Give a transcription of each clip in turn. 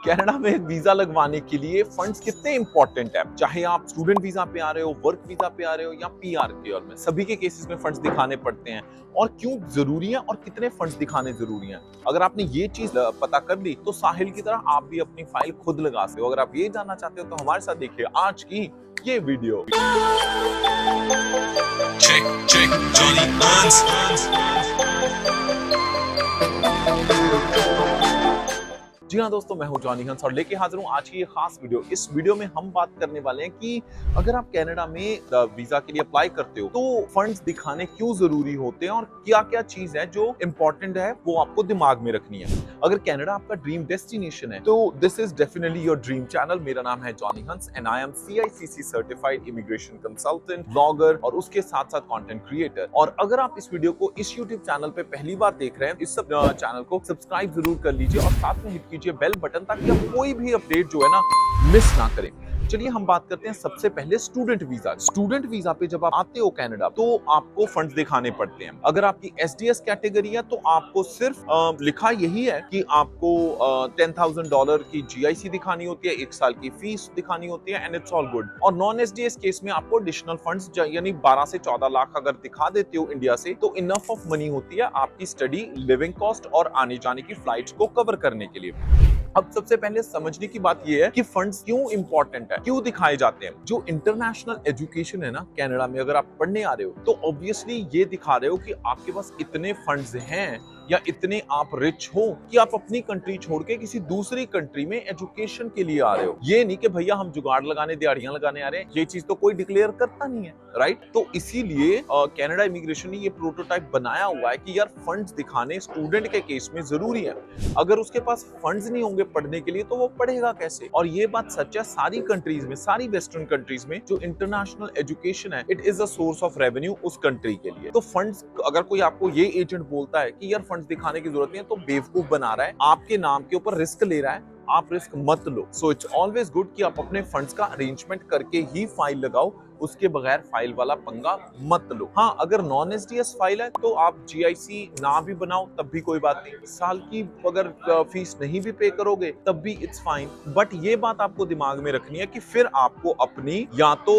Canada में visa लगवाने के लिए फंड्स कितने इंपॉर्टेंट है, चाहे आप स्टूडेंट वीजा पे आ रहे हो, वर्क वीजा पे आ रहे हो या पीआर के, और में सभी के केसेस में फंड्स दिखाने पड़ते हैं और क्यों जरूरी है और कितने फंड्स दिखाने जरूरी हैं। अगर आपने ये चीज पता कर ली तो साहिल की तरह आप भी अपनी फाइल खुद लगा सकते हो। अगर आप ये जानना चाहते हो तो हमारे साथ देखिए आज की ये वीडियो। check Johnny Hans। जी हाँ दोस्तों, मैं हूं जॉनी हंस और लेके हाजिर हूं आज की ये खास वीडियो। इस वीडियो में हम बात करने वाले हैं कि अगर आप कनाडा में वीजा के लिए अप्लाई करते हो तो फंड्स दिखाने क्यों जरूरी होते हैं और क्या क्या चीज है जो इम्पोर्टेंट है वो आपको दिमाग में रखनी है। अगर कनाडा आपका ड्रीम डेस्टिनेशन है तो this is definitely your dream channel. मेरा नाम है जॉनी हंस and I am CICC certified immigration consultant, blogger और उसके साथ साथ कंटेंट क्रिएटर। और अगर आप इस वीडियो को इस यूट्यूब चैनल पे पहली बार देख रहे हैं, इस चैनल को सब्सक्राइब जरूर कर लीजिए और साथ में हिट कीजिए बेल बटन ताकि आप कोई भी अपडेट जो है ना मिस ना करें। चलिए हम बात करते हैं सबसे पहले स्टूडेंट वीजा। स्टूडेंट वीजा पे जब आप आते हो कनाडा तो आपको फंड्स दिखाने पड़ते हैं। अगर आपकी SDS कैटेगरी है तो आपको सिर्फ लिखा यही है कि आपको $10,000 की GIC दिखानी होती है, 1 साल की फीस दिखानी होती है एंड इट्स ऑल गुड। और नॉन SDS केस में आपको एडिशनल फंड्स यानी 12 से 14 लाख अगर दिखा देते हो इंडिया से तो इनफ ऑफ मनी होती है आपकी स्टडी, लिविंग कॉस्ट और आने जाने की फ्लाइट्स को कवर करने के लिए। अब सबसे पहले समझने की बात यह है कि फंड्स क्यों इंपॉर्टेंट है, क्यों दिखाए जाते हैं। जो इंटरनेशनल एजुकेशन है ना कनाडा में, अगर आप पढ़ने आ रहे हो तो ऑब्वियसली ये दिखा रहे हो कि आपके पास इतने फंड्स हैं या इतने आप रिच हो कि आप अपनी कंट्री छोड़ के किसी दूसरी कंट्री में एजुकेशन के लिए आ रहे हो। ये नहीं कि भैया हम जुगाड़ लगाने, दिहाड़ियां लगाने आ रहे हैं, ये चीज तो कोई डिक्लेयर करता नहीं है, राइट। तो इसीलिए कनाडा इमिग्रेशन ने ये प्रोटोटाइप बनाया हुआ है कि यार फंड्स दिखाने स्टूडेंट के केस में जरूरी है। अगर उसके पास फंड्स नहीं होंगे पढ़ने के लिए तो वो पढ़ेगा कैसे। और ये बात सच है सारी कंट्रीज में, सारी वेस्टर्न कंट्रीज में जो इंटरनेशनल एजुकेशन है it is a source of revenue उस कंट्री के लिए। तो फंड्स, अगर कोई आपको ये एजेंट बोलता है कि यार फंड्स दिखाने की जरूरत नहीं है तो बेवकूफ बना रहा है, आपके नाम के ऊपर रिस्क ले रहा है। आप रिस्क मत लो। सो इट्स ऑलवेज गुड कि आप अपने फंड्स का अरेंजमेंट करके ही फाइल लगाओ, उसके बगैर फाइल वाला पंगा मत लो। हाँ, अगर नॉन SDS फाइल है तो आप GIC ना भी बनाओ तब भी कोई बात नहीं। साल की अगर फीस नहीं भी पे करोगे तब भी इट्स फाइन। बट ये बात आपको दिमाग में रखनी है कि फिर आपको अपनी या तो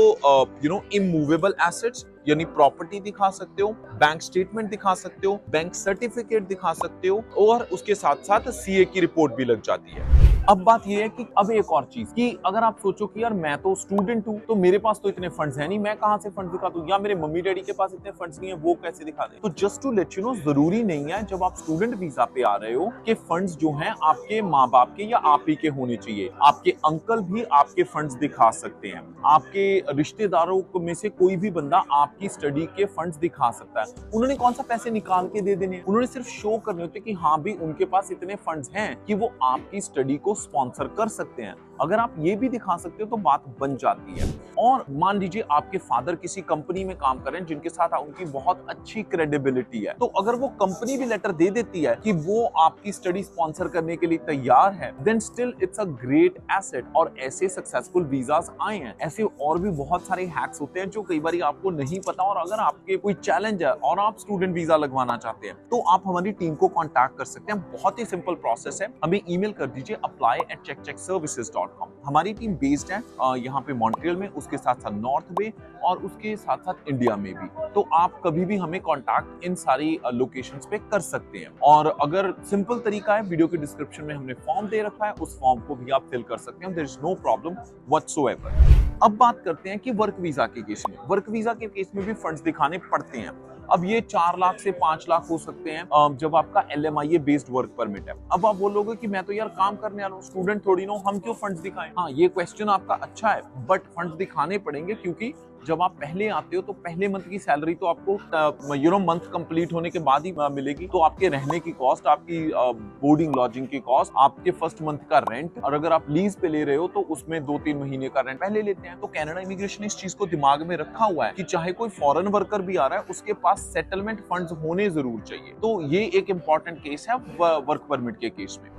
इमूवेबल एसेट्स यानी प्रॉपर्टी दिखा सकते हो, बैंक स्टेटमेंट दिखा सकते हो, बैंक सर्टिफिकेट दिखा सकते हो और उसके साथ साथ CA की रिपोर्ट भी लग जाती है। अब बात ये है कि अब एक और चीज कि अगर आप सोचो कि यार मैं तो स्टूडेंट हूं तो मेरे पास तो इतने फंड्स है नहीं, मैं कहां से फंड्स दिखा दूं, या मेरे मम्मी डैडी के पास इतने फंड्स नहीं है वो कैसे दिखा दे। तो just to let you know, जरूरी नहीं है जब आप स्टूडेंट वीजा पे आ रहे हो कि फंड्स जो हैं आपके माँ बाप के या आप ही के होने चाहिए। आपके अंकल भी आपके फंड्स दिखा सकते हैं, आपके रिश्तेदारों में से कोई भी बंदा आपकी स्टडी के फंड्स दिखा सकता है। उन्होंने कौन सा पैसे निकाल के दे देने, उन्होंने सिर्फ शो करने होते कि हाँ भी उनके पास इतने फंड्स हैं कि वो आपकी स्टडी को स्पॉन्सर कर सकते हैं। अगर आप ये भी दिखा सकते हो तो बात बन जाती है। और मान लीजिए आपके फादर किसी कंपनी में काम कर रहे हैं जिनके साथ उनकी बहुत अच्छी क्रेडिबिलिटी है, तो अगर वो कंपनी भी लेटर दे देती है कि वो आपकी स्टडी स्पॉन्सर करने के लिए तैयार है, then still it's a great asset. और ऐसे सक्सेसफुल वीजास आए हैं, ऐसे और भी बहुत सारे हैक्स होते हैं जो कई बार आपको नहीं पता। और अगर आपके कोई चैलेंज है और आप स्टूडेंट वीजा लगवाना चाहते हैं तो आप हमारी टीम को कॉन्टैक्ट कर सकते हैं। बहुत ही सिंपल प्रोसेस है, हमें ईमेल कर दीजिए apply@checkcheckservices.com। हमारी टीम बेस्ड है यहाँ पे मॉन्ट्रियल में, उसके साथ साथ नॉर्थ में और उसके साथ साथ इंडिया में भी। तो आप कभी भी हमें कांटेक्ट इन सारी लोकेशंस पे कर सकते हैं। और अगर सिंपल तरीका है, वीडियो के डिस्क्रिप्शन में हमने फॉर्म दे रखा है, उस फॉर्म को भी आप फिल कर सकते हैं। There is no problem whatsoever. अब बात करते हैं कि वर्क वीजा के केस में। वर्क वीजा के केस में भी फंड्स दिखाने पड़ते हैं। अब ये 4 लाख से 5 लाख हो सकते हैं जब आपका LMIA बेस्ड वर्क परमिट है। अब आप बोलोगे कि मैं तो यार काम करने वाला हूँ, स्टूडेंट थोड़ी ना हूं, हम क्यों फंड्स दिखाएं। हाँ, ये क्वेश्चन आपका अच्छा है, बट फंड्स दिखाने पड़ेंगे क्योंकि जब आप पहले आते हो तो पहले मंथ की सैलरी तो आपको मंथ कंप्लीट होने के बाद ही मिलेगी। तो आपके रहने की कॉस्ट, आपकी बोर्डिंग लॉजिंग की कॉस्ट, आपके फर्स्ट मंथ का रेंट, और अगर आप लीज पे ले रहे हो तो उसमें 2-3 महीने का रेंट पहले लेते हैं। तो कनाडा इमिग्रेशन ने इस चीज को दिमाग में रखा हुआ है कि चाहे कोई फॉरेन वर्कर भी आ रहा है उसके पास सेटलमेंट फंड्स होने जरूर चाहिए। तो ये एक इंपॉर्टेंट केस है वर्क परमिट के केस में।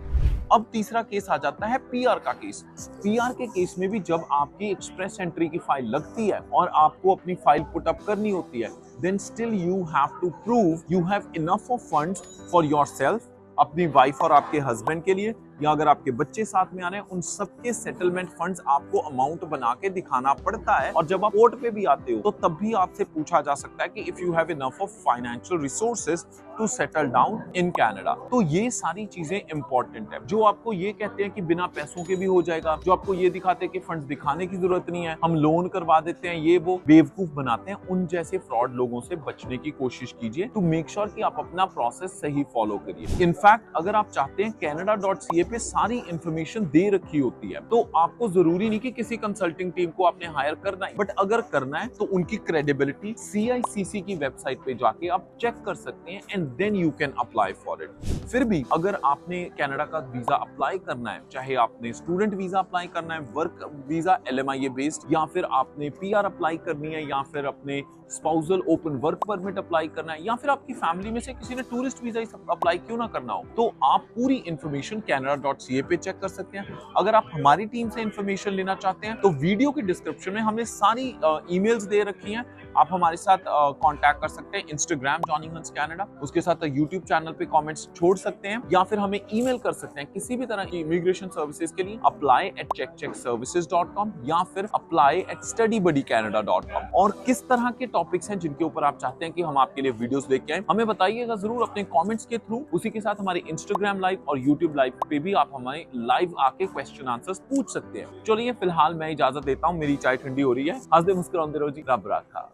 अब तीसरा केस आ जाता है PR का केस। PR के केस में भी जब आपकी एक्सप्रेस एंट्री की फाइल लगती है और आपको अपनी फाइल पुट अप करनी होती है, then still you have to prove you have enough of funds for yourself, अपनी वाइफ और आपके हस्बैंड के लिए, या अगर आपके बच्चे साथ में आ रहे हैं, उन सबके सेटलमेंट फंड्स आपको अमाउंट बना के दिखाना पड़ता है। और जब आप कोर्ट पे भी आते हो तो तब भी आपसे पूछा जा सकता है कि if you have enough of financial resources to settle down in Canada. तो ये सारी चीजें इंपॉर्टेंट है। जो आपको ये कहते हैं कि बिना पैसों के भी हो जाएगा, जो आपको ये दिखाते हैं कि फंड्स दिखाने की जरूरत नहीं है, हम लोन करवा देते हैं, ये वो बेवकूफ बनाते हैं, उन जैसे फ्रॉड लोगों से बचने की कोशिश कीजिए टू मेक श्योर कि आप अपना प्रोसेस सही फॉलो करिए। इनफैक्ट अगर आप चाहते हैं, canada.ca पे सारी इंफॉर्मेशन दे रखी होती है, तो आपको जरूरी नहीं कि किसी कंसल्टिंग टीम को आपने हायर करना है, बट अगर करना है तो उनकी क्रेडिबिलिटी CICC की वेबसाइट पे जाके आप चेक कर सकते हैं and then you can apply for it. फिर भी अगर आपने कनाडा का वीजा अप्लाई करना है, चाहे आपने स्टूडेंट वीजा अप्लाई करना है, वर्क वीजा LMIA बेस्ड, या फिर आपने PR अप्लाई करनी है, या फिर अपने spousal open work permit apply करना है, या फिर आपकी फैमिली में से किसी ने टूरिस्ट वीजा अप्लाई क्यों ना करना हो, तो आप पूरी इंफॉर्मेशन canada.ca पे चेक कर सकते हैं। अगर आप हमारी टीम से इंफॉर्मेशन लेना चाहते हैं तो वीडियो की डिस्क्रिप्शन में हमने सारी ईमेल्स दे रखी हैं, आप हमारे साथ कांटेक्ट कर सकते हैं। इंस्टाग्राम जॉनी हंस कनाडा, उसके साथ यूट्यूब चैनल पे कमेंट्स छोड़ सकते हैं, या फिर हमें ईमेल कर सकते हैं किसी भी तरह की इमिग्रेशन सर्विसेज के लिए apply@checkcheckservices.com या फिर apply@studybuddycanada.com। और किस तरह के टॉपिक्स हैं जिनके ऊपर आप चाहते हैं कि हम आपके लिए वीडियोस लेके आए, हमें बताइएगा जरूर अपने कमेंट्स के थ्रू। उसी के साथ हमारे इंस्टाग्राम लाइव और यूट्यूब लाइव पे भी आप हमारे लाइव आके क्वेश्चन आंसर्स पूछ सकते हैं। चलिए फिलहाल मैं इजाजत देता हूँ, मेरी चाय ठंडी हो रही है। हंसते मुस्कुराते रहो जी, रब राखा।